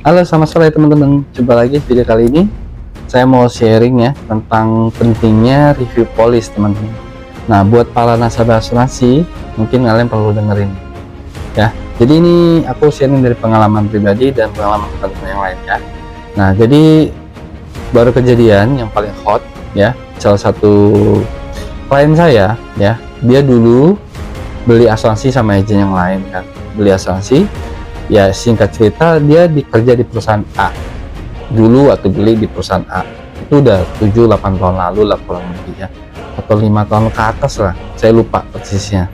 Halo, selamat sore teman-teman. Jumpa lagi video kali ini. Saya mau sharing ya tentang pentingnya review polis, teman-teman. Nah, buat para nasabah asuransi, mungkin kalian perlu dengerin ya. Jadi ini aku sharing dari pengalaman pribadi dan pengalaman teman-teman yang lain ya. Nah, jadi baru kejadian yang paling hot ya. Salah satu klien saya ya, dia dulu beli asuransi sama agen yang lain kan. Beli asuransi, ya singkat cerita dia kerja di perusahaan A dulu waktu beli di perusahaan A itu udah 7-8 tahun lalu lah kurang lebih ya, atau 5 tahun ke atas lah, saya lupa persisnya.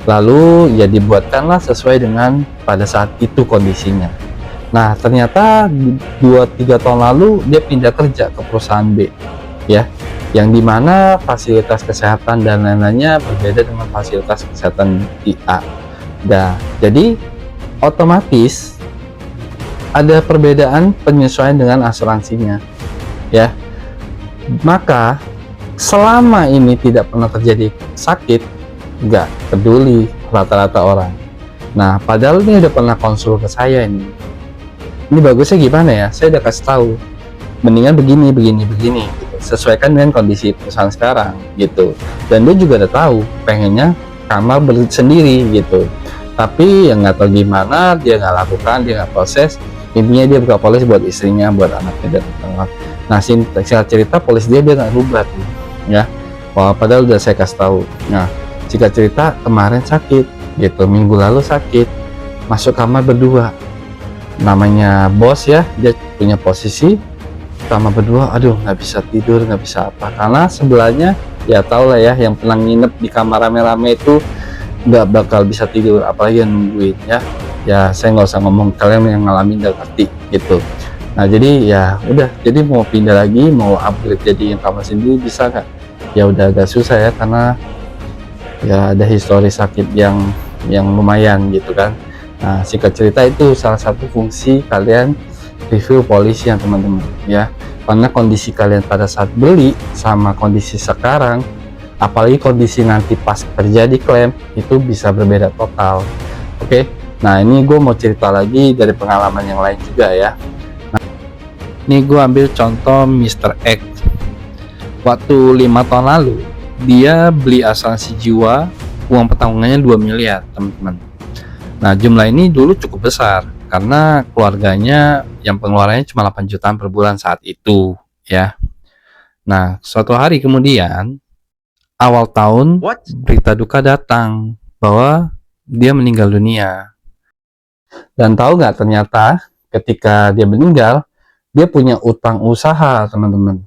Lalu ya dibuatkanlah sesuai dengan pada saat itu kondisinya. Nah ternyata 2-3 tahun lalu dia pindah kerja ke perusahaan B ya, yang dimana fasilitas kesehatan dan lain-lainnya berbeda dengan fasilitas kesehatan di A. Nah jadi otomatis ada perbedaan penyesuaian dengan asuransinya ya. Maka selama ini tidak pernah terjadi sakit, nggak peduli rata-rata orang. Nah padahal ini udah pernah konsul ke saya, ini bagusnya gimana ya, saya udah kasih tahu mendingan begini gitu. Sesuaikan dengan kondisi perusahaan sekarang gitu, dan dia juga udah tahu pengennya kamar sendiri gitu, tapi yang nggak tahu gimana dia nggak lakukan, dia nggak proses. Intinya dia buka polis buat istrinya, buat anaknya dan teman. Nah singkat cerita polis dia nggak rubah tuh ya. Wah, padahal udah saya kasih tahu. Nah singkat cerita kemarin sakit gitu, minggu lalu sakit, masuk kamar berdua. Namanya bos ya, dia punya posisi kamar berdua. Aduh, nggak bisa tidur, nggak bisa apa, karena sebelahnya ya tau lah ya, yang pernah nginep di kamar rame-rame itu nggak bakal bisa tidur, apalagi yang nungguin ya saya nggak usah ngomong, kalian yang ngalamin udah ngerti gitu. Nah jadi ya udah, jadi mau pindah lagi, mau upgrade jadi yang kamar sendiri bisa nggak, ya udah agak susah ya, karena ya ada histori sakit yang lumayan gitu kan. Nah singkat cerita itu salah satu fungsi kalian review polisi ya teman-teman ya, karena kondisi kalian pada saat beli sama kondisi sekarang, apalagi kondisi nanti pas terjadi klaim, itu bisa berbeda total. Oke. Nah ini gue mau cerita lagi dari pengalaman yang lain juga ya. Nah, ini gue ambil contoh Mr. X. Waktu 5 tahun lalu dia beli asuransi jiwa, uang pertanggungannya 2 miliar teman-teman. Nah jumlah ini dulu cukup besar karena keluarganya yang pengeluarannya cuma 8 jutaan per bulan saat itu ya. Nah suatu hari kemudian awal tahun, berita duka datang bahwa dia meninggal dunia. Dan tahu nggak, ternyata ketika dia meninggal, dia punya utang usaha teman-teman.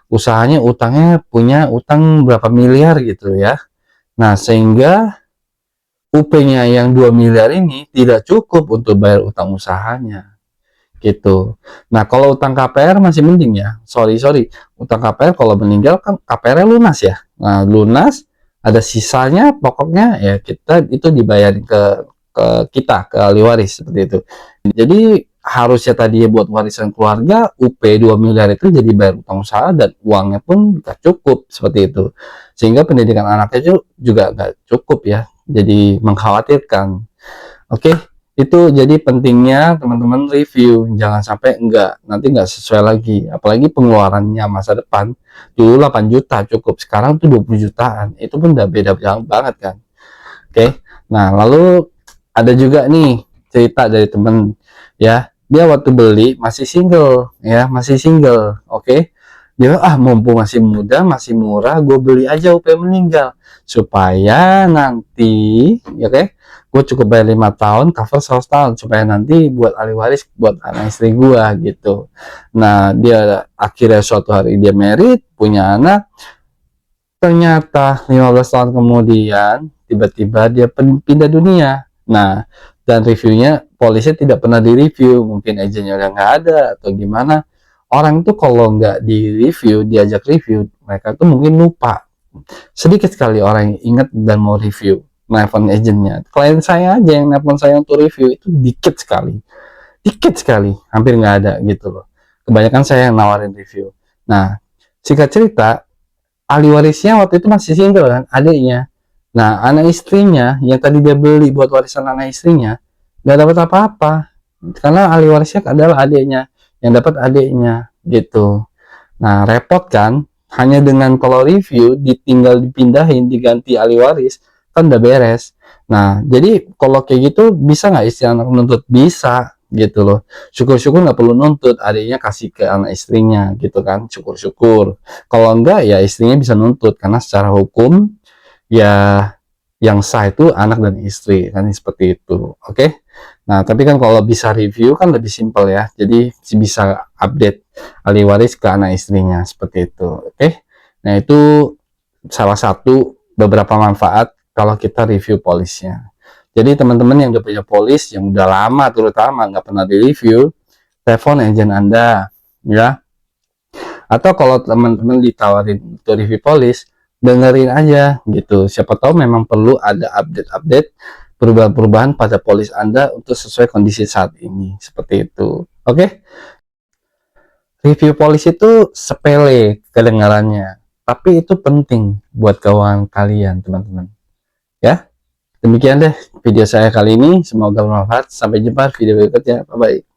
Usahanya, punya utang berapa miliar gitu ya. Nah sehingga UP-nya yang 2 miliar ini tidak cukup untuk bayar utang usahanya gitu. Nah kalau utang KPR masih mending ya, sorry utang KPR kalau meninggal kan KPR lunas ya. Nah lunas, ada sisanya, pokoknya ya kita itu dibayarin ke kita, ke ahli waris seperti itu. Jadi harusnya tadi buat warisan keluarga, UP 2 miliar itu jadi bayar utang usaha dan uangnya pun gak cukup seperti itu, sehingga pendidikan anaknya juga gak cukup ya, jadi mengkhawatirkan. Oke, itu jadi pentingnya teman-teman review, jangan sampai nanti nggak sesuai lagi, apalagi pengeluarannya masa depan. Dulu 8 juta cukup, sekarang tuh 20 jutaan, itu pun udah beda banget kan. Oke, nah lalu ada juga nih cerita dari temen ya, dia waktu beli masih single ya, oke. Dia mumpung masih muda, masih murah, gue beli aja UP meninggal supaya nanti ya gue cukup bayar 5 tahun, cover 100 tahun, supaya nanti buat ahli waris buat anak istri gue gitu. Nah dia akhirnya suatu hari dia married, punya anak, ternyata 15 tahun kemudian tiba-tiba dia pindah dunia. Nah dan reviewnya polisnya tidak pernah direview, mungkin agennya udah nggak ada atau gimana. Orang tuh kalau nggak di review, diajak review, mereka tuh mungkin lupa. Sedikit sekali orang yang ingat dan mau review nelfon agennya. Klien saya aja yang nelfon saya untuk review itu dikit sekali, hampir nggak ada gitu loh. Kebanyakan saya yang nawarin review. Nah singkat cerita, ahli warisnya waktu itu masih single kan, adiknya. Nah anak istrinya yang tadi dia beli buat warisan anak istrinya nggak dapat apa-apa karena ahli warisnya adalah adiknya, yang dapat adiknya gitu. Nah, repot kan? Hanya dengan kalau review ditinggal dipindahin diganti ahli waris kan udah beres. Nah, jadi kalau kayak gitu bisa nggak istri anak menuntut? Bisa gitu loh. Syukur-syukur nggak perlu nuntut, adiknya kasih ke anak istrinya gitu kan. Syukur-syukur. Kalau enggak ya istrinya bisa nuntut karena secara hukum ya yang sah itu anak dan istri kan seperti itu. Oke. Nah, tapi kan kalau bisa review kan lebih simpel ya. Jadi bisa update ahli waris ke anak istrinya seperti itu. Oke. Nah, itu salah satu beberapa manfaat kalau kita review polisnya. Jadi teman-teman yang udah punya polis yang udah lama terutama nggak pernah di review, telepon agent Anda ya. Atau kalau teman-teman ditawarin untuk review polis, dengerin aja gitu. Siapa tahu memang perlu ada update-update perubahan-perubahan pada polis Anda untuk sesuai kondisi saat ini. Seperti itu. Oke. Review polis itu sepele kedengarannya, tapi itu penting buat keuangan kalian, teman-teman. Ya. Demikian deh video saya kali ini. Semoga bermanfaat. Sampai jumpa video berikutnya. Bye-bye.